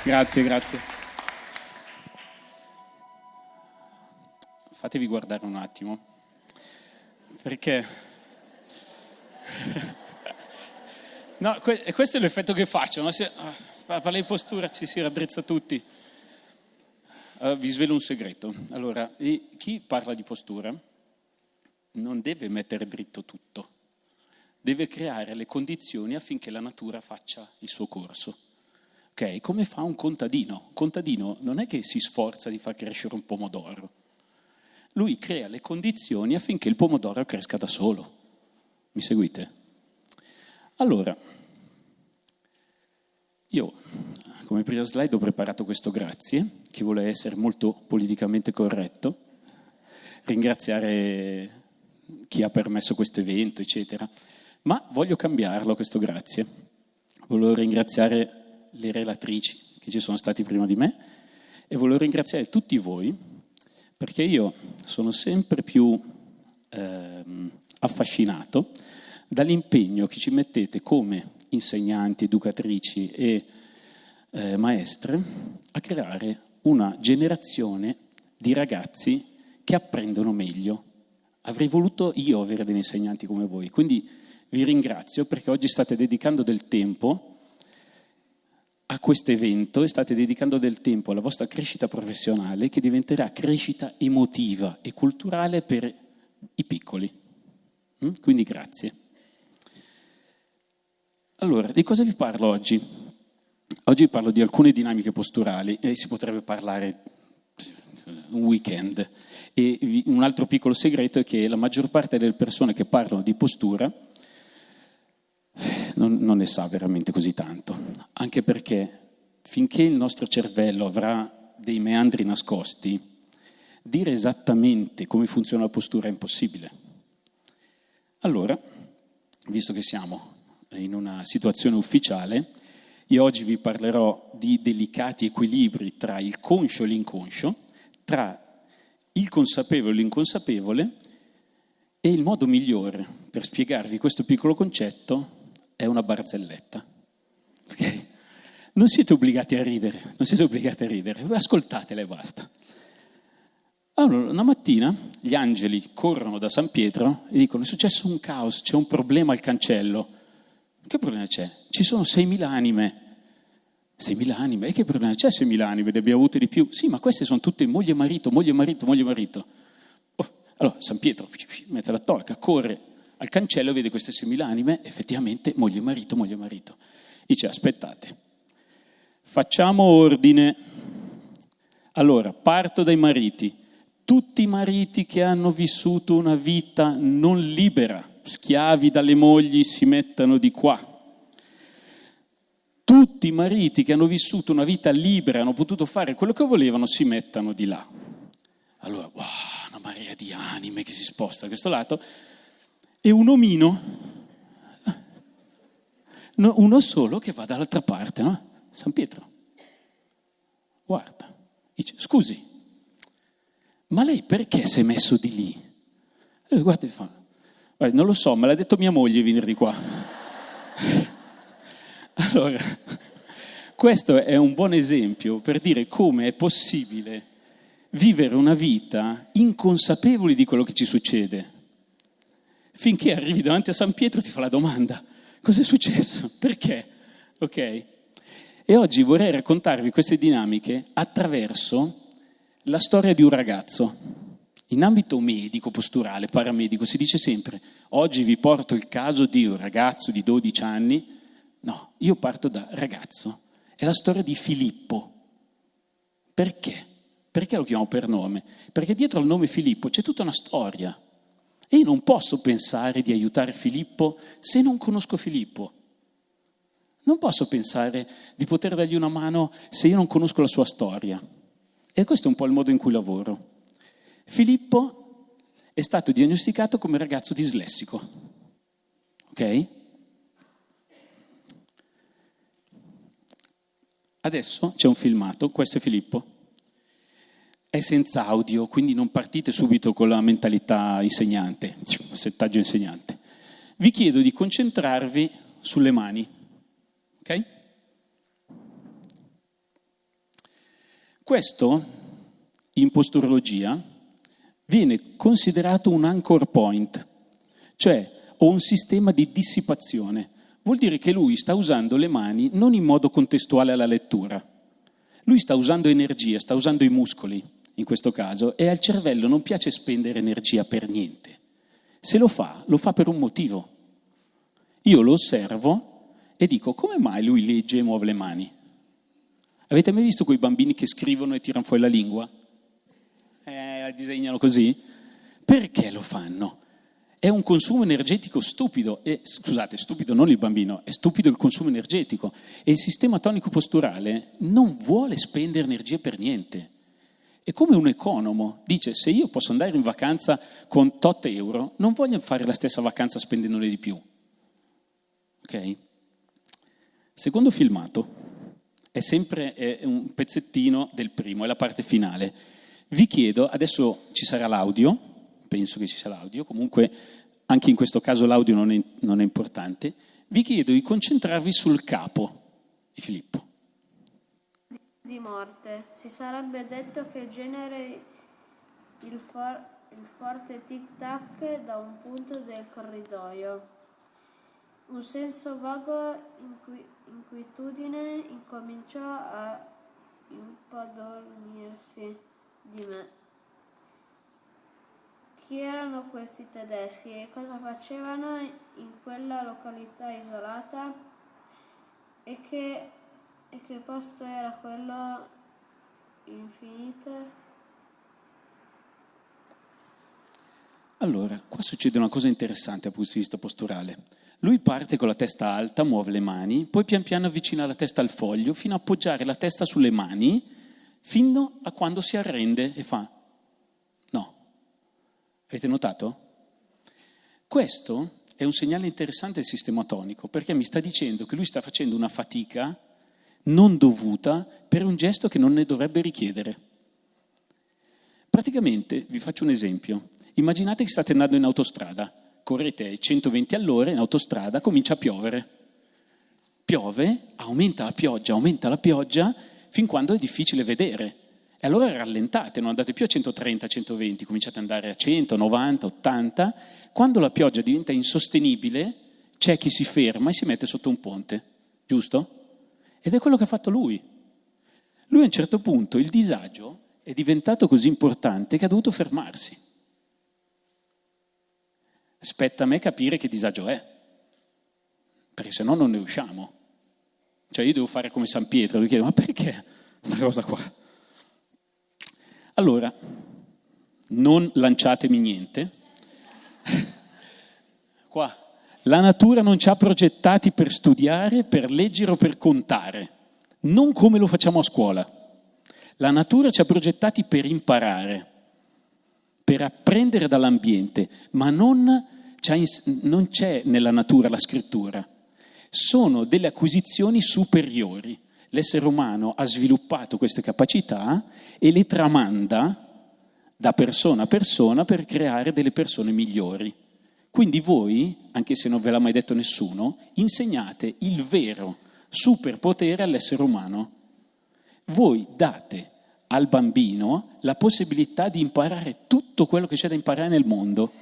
Grazie. Fatevi guardare un attimo, perché... No, questo è l'effetto che faccio, no? Parla di postura, ci si raddrizza tutti. Vi svelo un segreto. Allora, chi parla di postura non deve mettere dritto tutto, deve creare le condizioni affinché la natura faccia il suo corso. Ok? Come fa un contadino? Un contadino non è che si sforza di far crescere un pomodoro. Lui crea le condizioni affinché il pomodoro cresca da solo. Mi seguite? Allora, io come prima slide ho preparato questo grazie, che vuole essere molto politicamente corretto, ringraziare chi ha permesso questo evento, eccetera, ma voglio cambiarlo questo grazie. Volevo ringraziare le relatrici che ci sono stati prima di me e volevo ringraziare tutti voi, perché io sono sempre più affascinato dall'impegno che ci mettete come insegnanti, educatrici e maestre a creare una generazione di ragazzi che apprendono meglio. Avrei voluto io avere degli insegnanti come voi, quindi vi ringrazio perché oggi state dedicando del tempo a questo evento e state dedicando del tempo alla vostra crescita professionale che diventerà crescita emotiva e culturale per i piccoli. Quindi grazie. Allora, di cosa vi parlo oggi? Oggi parlo di alcune dinamiche posturali e si potrebbe parlare un weekend. E un altro piccolo segreto è che la maggior parte delle persone che parlano di postura non ne sa veramente così tanto, anche perché finché il nostro cervello avrà dei meandri nascosti, dire esattamente come funziona la postura è impossibile. Allora, visto che siamo in una situazione ufficiale, io oggi vi parlerò di delicati equilibri tra il conscio e l'inconscio, tra il consapevole e l'inconsapevole, e il modo migliore per spiegarvi questo piccolo concetto è una barzelletta. Okay? Non siete obbligati a ridere, ascoltatela e basta. Allora, una mattina gli angeli corrono da San Pietro e dicono: è successo un caos, c'è un problema al cancello. Che problema c'è? Ci sono 6.000 anime. 6.000 anime? E che problema c'è 6.000 anime? Ne abbiamo avute di più? Sì, ma queste sono tutte moglie e marito. Allora San Pietro mette la tolca, corre al cancello, vede queste 6.000 anime, effettivamente moglie e marito. Dice: aspettate, facciamo ordine. Allora, parto dai mariti. Tutti i mariti che hanno vissuto una vita non libera, schiavi dalle mogli, si mettano di qua. Tutti i mariti che hanno vissuto una vita libera, hanno potuto fare quello che volevano, si mettano di là. Allora, wow, una marea di anime che si sposta da questo lato. E un omino, uno solo che va dall'altra parte, no? San Pietro, guarda, dice: scusi, ma lei perché si è messo di lì? E guarda, non lo so, me l'ha detto mia moglie venire di qua. Allora, questo è un buon esempio per dire come è possibile vivere una vita inconsapevoli di quello che ci succede. Finché arrivi davanti a San Pietro ti fa la domanda: cos'è successo? Perché? Ok? E oggi vorrei raccontarvi queste dinamiche attraverso la storia di un ragazzo. In ambito medico, posturale, paramedico, si dice sempre: oggi vi porto il caso di un ragazzo di 12 anni. No, io parto da ragazzo. È la storia di Filippo. Perché? Perché lo chiamo per nome? Perché dietro al nome Filippo c'è tutta una storia. E io non posso pensare di aiutare Filippo se non conosco Filippo. Non posso pensare di poter dargli una mano se io non conosco la sua storia. E questo è un po' il modo in cui lavoro. Filippo è stato diagnosticato come ragazzo dislessico. Ok? Adesso c'è un filmato, questo è Filippo. È senza audio, quindi non partite subito con la mentalità insegnante, settaggio insegnante. Vi chiedo di concentrarvi sulle mani, ok? Questo, in posturologia, viene considerato un anchor point, cioè o un sistema di dissipazione. Vuol dire che lui sta usando le mani non in modo contestuale alla lettura. Lui sta usando energia, sta usando i muscoli, in questo caso, e al cervello non piace spendere energia per niente. Se lo fa per un motivo. Io lo osservo e dico, come mai lui legge e muove le mani? Avete mai visto quei bambini che scrivono e tirano fuori la lingua? Disegnano così? Perché lo fanno? È un consumo energetico stupido, scusate, stupido non il bambino, è stupido il consumo energetico. E il sistema tonico-posturale non vuole spendere energia per niente. È come un economo, dice se io posso andare in vacanza con tot euro, non voglio fare la stessa vacanza spendendone di più. Ok? Secondo filmato, è un pezzettino del primo, è la parte finale. Vi chiedo, adesso ci sarà l'audio, penso che ci sia l'audio, comunque anche in questo caso l'audio non è importante, vi chiedo di concentrarvi sul capo di Filippo. Di morte. Si sarebbe detto che generi il forte tic-tac da un punto del corridoio. Un senso vago inquietudine incominciò a impadronirsi di me. Chi erano questi tedeschi e cosa facevano in quella località isolata? E che posto era quello infinito? Allora, qua succede una cosa interessante dal punto di vista posturale. Lui parte con la testa alta, muove le mani, poi pian piano avvicina la testa al foglio fino a appoggiare la testa sulle mani, fino a quando si arrende e fa no. Avete notato? Questo è un segnale interessante del sistema tonico, perché mi sta dicendo che lui sta facendo una fatica non dovuta per un gesto che non ne dovrebbe richiedere. Praticamente, vi faccio un esempio. Immaginate che state andando in autostrada, correte ai 120 all'ora, in autostrada comincia a piovere. Piove, aumenta la pioggia, fin quando è difficile vedere. E allora rallentate, non andate più a 130, 120, cominciate ad andare a 100, 90, 80. Quando la pioggia diventa insostenibile, c'è chi si ferma e si mette sotto un ponte, giusto? Ed è quello che ha fatto lui. Lui a un certo punto, il disagio è diventato così importante che ha dovuto fermarsi. Spetta a me capire che disagio è, perché se no non ne usciamo. Cioè io devo fare come San Pietro, mi chiedo, ma perché questa cosa qua? Allora, non lanciatemi niente. Qua, la natura non ci ha progettati per studiare, per leggere o per contare, non come lo facciamo a scuola. La natura ci ha progettati per imparare, per apprendere dall'ambiente, ma non c'è nella natura la scrittura. Sono delle acquisizioni superiori. L'essere umano ha sviluppato queste capacità e le tramanda da persona a persona per creare delle persone migliori. Quindi voi, anche se non ve l'ha mai detto nessuno, insegnate il vero superpotere all'essere umano. Voi date al bambino la possibilità di imparare tutto quello che c'è da imparare nel mondo.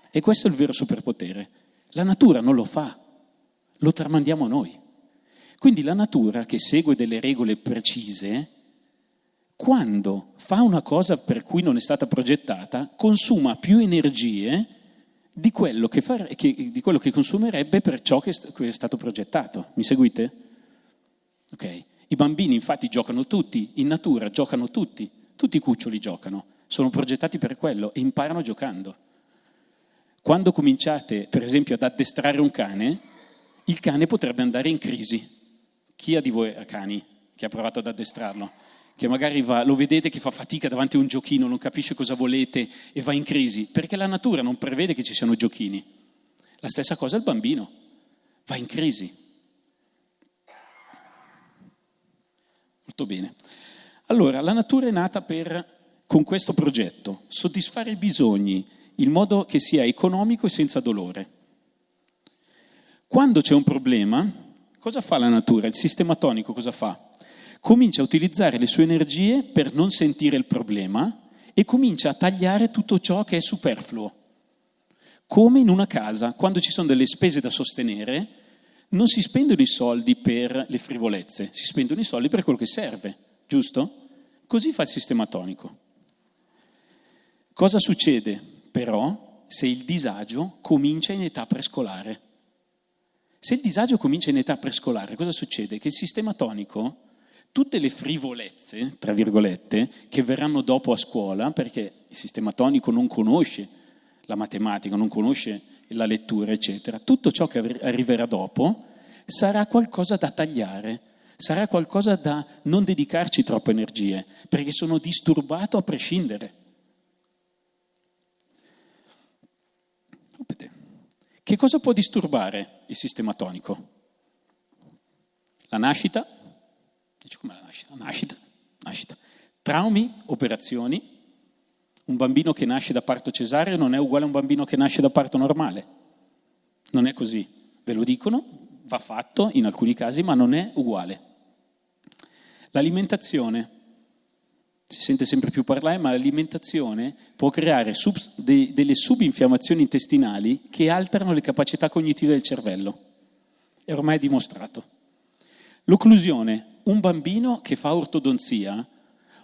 E questo è il vero superpotere. La natura non lo fa, lo tramandiamo noi. Quindi la natura, che segue delle regole precise, quando fa una cosa per cui non è stata progettata, consuma più energie di quello che consumerebbe per ciò che è stato progettato. Mi seguite? Ok. I bambini infatti giocano tutti, in natura giocano tutti i cuccioli giocano, sono progettati per quello e imparano giocando. Quando cominciate, per esempio, ad addestrare un cane, il cane potrebbe andare in crisi. Chi ha di voi ha cani che ha provato ad addestrarlo? Che magari lo vedete che fa fatica davanti a un giochino, non capisce cosa volete e va in crisi, perché la natura non prevede che ci siano giochini. La stessa cosa il bambino, va in crisi. Molto bene. Allora, la natura è nata con questo progetto, soddisfare i bisogni in modo che sia economico e senza dolore. Quando c'è un problema, cosa fa la natura? Il sistema tonico cosa fa? comincia a utilizzare le sue energie per non sentire il problema e comincia a tagliare tutto ciò che è superfluo. Come in una casa, quando ci sono delle spese da sostenere, non si spendono i soldi per le frivolezze, si spendono i soldi per quello che serve, giusto? Così fa il sistema tonico. Cosa succede però se il disagio comincia in età prescolare? Se il disagio comincia in età prescolare, cosa succede? Che il sistema tonico, tutte le frivolezze, tra virgolette, che verranno dopo a scuola, perché il sistema tonico non conosce la matematica, non conosce la lettura, eccetera, tutto ciò che arriverà dopo sarà qualcosa da tagliare, sarà qualcosa da non dedicarci troppe energie, perché sono disturbato a prescindere. Che cosa può disturbare il sistema tonico? La nascita? Dici com'è la nascita? Nascita. Traumi, operazioni. Un bambino che nasce da parto cesareo non è uguale a un bambino che nasce da parto normale. Non è così. Ve lo dicono, va fatto in alcuni casi, ma non è uguale. L'alimentazione. Si sente sempre più parlare, ma l'alimentazione può creare delle subinfiammazioni intestinali che alterano le capacità cognitive del cervello. È ormai dimostrato. L'occlusione, un bambino che fa ortodonzia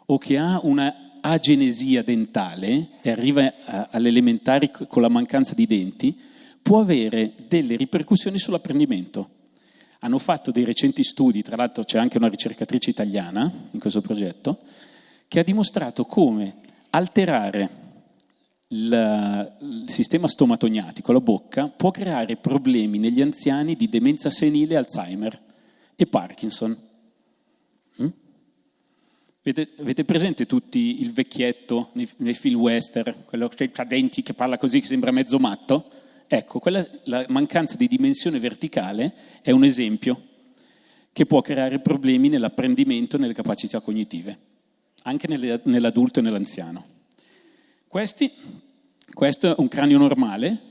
o che ha una agenesia dentale e arriva alle elementari con la mancanza di denti, può avere delle ripercussioni sull'apprendimento. Hanno fatto dei recenti studi, tra l'altro c'è anche una ricercatrice italiana in questo progetto, che ha dimostrato come alterare il sistema stomatognatico, la bocca, può creare problemi negli anziani di demenza senile, Alzheimer e Parkinson. Avete presente tutti il vecchietto nei film western, quello che ha denti che parla così, che sembra mezzo matto? Ecco, la mancanza di dimensione verticale è un esempio che può creare problemi nell'apprendimento e nelle capacità cognitive, anche nell'adulto e nell'anziano. Questo è un cranio normale,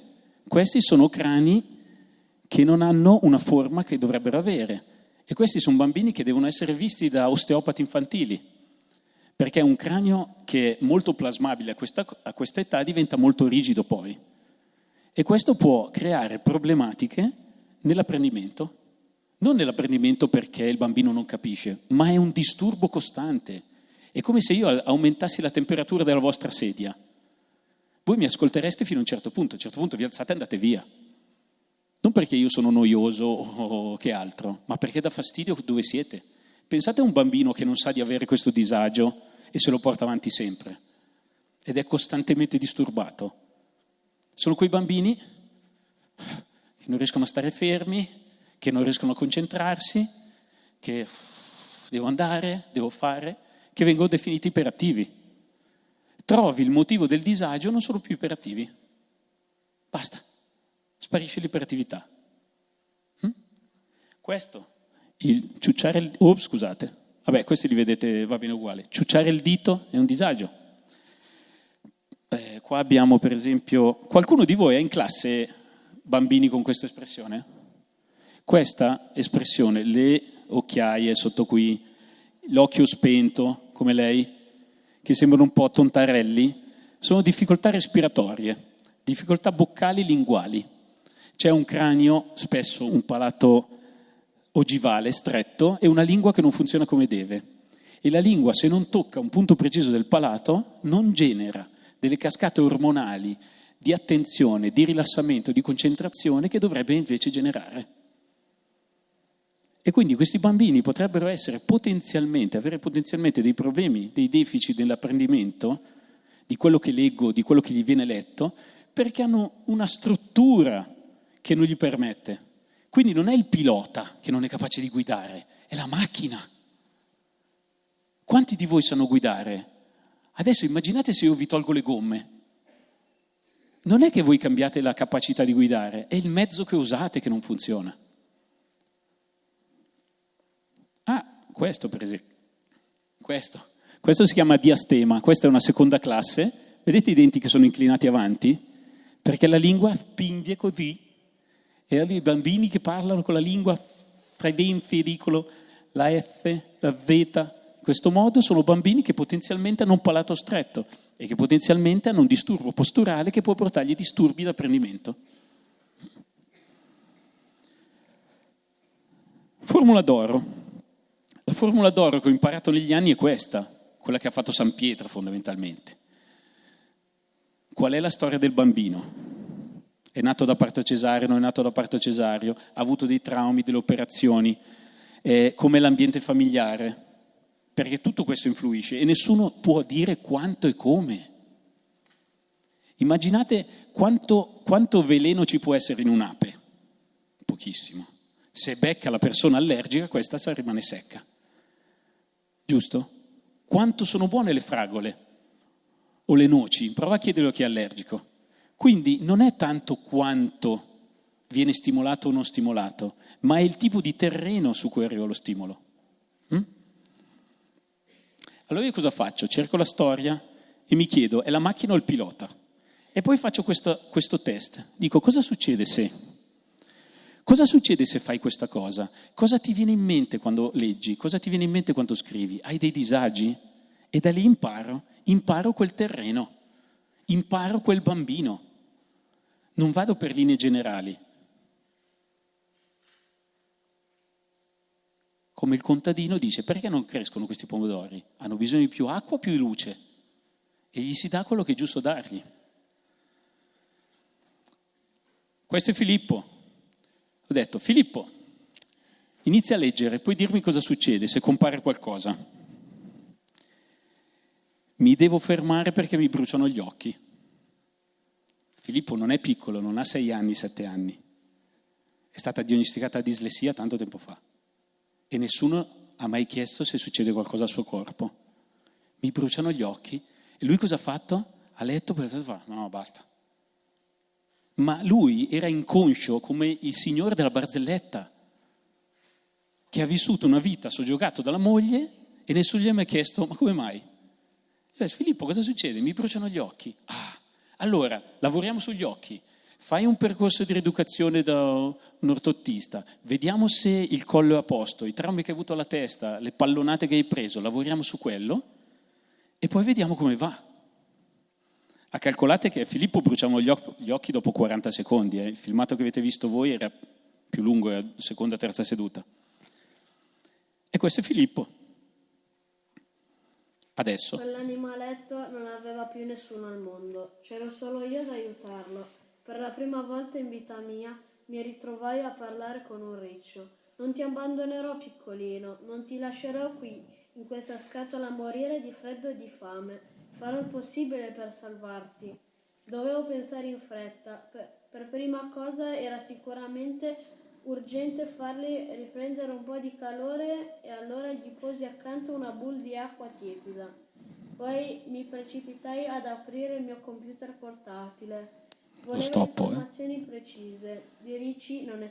questi sono crani che non hanno una forma che dovrebbero avere e questi sono bambini che devono essere visti da osteopati infantili, perché un cranio che è molto plasmabile a questa età diventa molto rigido poi e questo può creare problematiche nell'apprendimento, non nell'apprendimento perché il bambino non capisce, ma è un disturbo costante. È come se io aumentassi la temperatura della vostra sedia. Voi mi ascoltereste fino a un certo punto vi alzate e andate via. Non perché io sono noioso o che altro, ma perché dà fastidio dove siete. Pensate a un bambino che non sa di avere questo disagio e se lo porta avanti sempre ed è costantemente disturbato. Sono quei bambini che non riescono a stare fermi, che non riescono a concentrarsi, che devo andare, devo fare, che vengono definiti iperattivi. Trovi il motivo del disagio, non sono più iperattivi. Basta, sparisce l'iperattività. Questo, il ciucciare scusate. Vabbè, questi li vedete, va bene uguale. Ciucciare il dito è un disagio. Qua abbiamo per esempio, qualcuno di voi ha in classe bambini con questa espressione? Questa espressione, le occhiaie sotto qui, l'occhio spento, come lei, che sembrano un po' tontarelli, sono difficoltà respiratorie, difficoltà boccali linguali. C'è un cranio, spesso un palato ogivale, stretto, e una lingua che non funziona come deve. E la lingua, se non tocca un punto preciso del palato, non genera delle cascate ormonali di attenzione, di rilassamento, di concentrazione che dovrebbe invece generare. E quindi questi bambini potrebbero avere potenzialmente dei problemi, dei deficit nell'apprendimento, di quello che leggo, di quello che gli viene letto, perché hanno una struttura che non gli permette. Quindi non è il pilota che non è capace di guidare, è la macchina. Quanti di voi sanno guidare? Adesso immaginate se io vi tolgo le gomme. Non è che voi cambiate la capacità di guidare, è il mezzo che usate che non funziona. Questo per esempio. Questo si chiama diastema, questa è una seconda classe. Vedete i denti che sono inclinati avanti? Perché la lingua spinge così. E i bambini che parlano con la lingua tra i denti, la F, la zeta. In questo modo sono bambini che potenzialmente hanno un palato stretto e che potenzialmente hanno un disturbo posturale che può portargli disturbi d'apprendimento. Formula d'oro. La formula d'oro che ho imparato negli anni è questa, quella che ha fatto San Pietro fondamentalmente. Qual è la storia del bambino? È nato da parto cesareo, non è nato da parto cesareo, ha avuto dei traumi, delle operazioni, come l'ambiente familiare, perché tutto questo influisce e nessuno può dire quanto e come. Immaginate quanto veleno ci può essere in un'ape, pochissimo. Se becca la persona allergica, questa rimane secca, giusto? Quanto sono buone le fragole o le noci? Prova a chiederlo a chi è allergico. Quindi non è tanto quanto viene stimolato o non stimolato, ma è il tipo di terreno su cui arriva lo stimolo. Allora io cosa faccio? Cerco la storia e mi chiedo, è la macchina o il pilota? E poi faccio questo test. Dico, cosa succede se? Cosa succede se fai questa cosa? Cosa ti viene in mente quando leggi? Cosa ti viene in mente quando scrivi? Hai dei disagi? E da lì imparo quel terreno, imparo quel bambino. Non vado per linee generali. Come il contadino dice, perché non crescono questi pomodori? Hanno bisogno di più acqua o più di luce? E gli si dà quello che è giusto dargli. Questo è Filippo. Ho detto, Filippo, inizia a leggere, puoi dirmi cosa succede se compare qualcosa. Mi devo fermare perché mi bruciano gli occhi. Filippo non è piccolo, non ha 6 anni, 7 anni. È stata diagnosticata dislessia tanto tempo fa. E nessuno ha mai chiesto se succede qualcosa al suo corpo. Mi bruciano gli occhi. E lui cosa ha fatto? Ha letto, poi ha detto, no, basta. Ma lui era inconscio come il signore della barzelletta, che ha vissuto una vita soggiogato dalla moglie e nessuno gli ha mai chiesto, ma come mai? Filippo, cosa succede? Mi bruciano gli occhi. Allora, lavoriamo sugli occhi. Fai un percorso di rieducazione da un ortottista, vediamo se il collo è a posto, i traumi che hai avuto alla testa, le pallonate che hai preso, lavoriamo su quello e poi vediamo come va. Calcolate che a Filippo bruciamo gli occhi dopo 40 secondi, il filmato che avete visto voi era più lungo, era seconda, terza seduta. E questo è Filippo. Adesso. Quell'animaletto non aveva più nessuno al mondo, c'ero solo io ad aiutarlo. Per la prima volta in vita mia mi ritrovai a parlare con un riccio. Non ti abbandonerò, piccolino, non ti lascerò qui, in questa scatola a morire di freddo e di fame. Farò il possibile per salvarti. Dovevo pensare in fretta. Per prima cosa era sicuramente urgente fargli riprendere un po' di calore e allora gli posi accanto una boule di acqua tiepida. Poi mi precipitai ad aprire il mio computer portatile. Volevo informazioni precise. Di Ricci non è...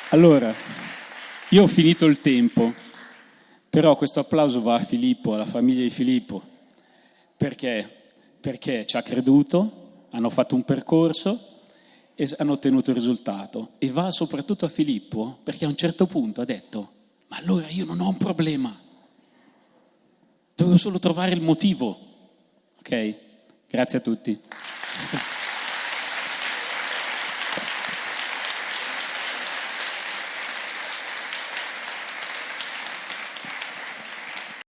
Allora, io ho finito il tempo, però questo applauso va a Filippo, alla famiglia di Filippo. Perché? Perché ci ha creduto, hanno fatto un percorso e hanno ottenuto il risultato. E va soprattutto a Filippo perché a un certo punto ha detto, ma allora io non ho un problema. Devo solo trovare il motivo. Ok? Grazie a tutti.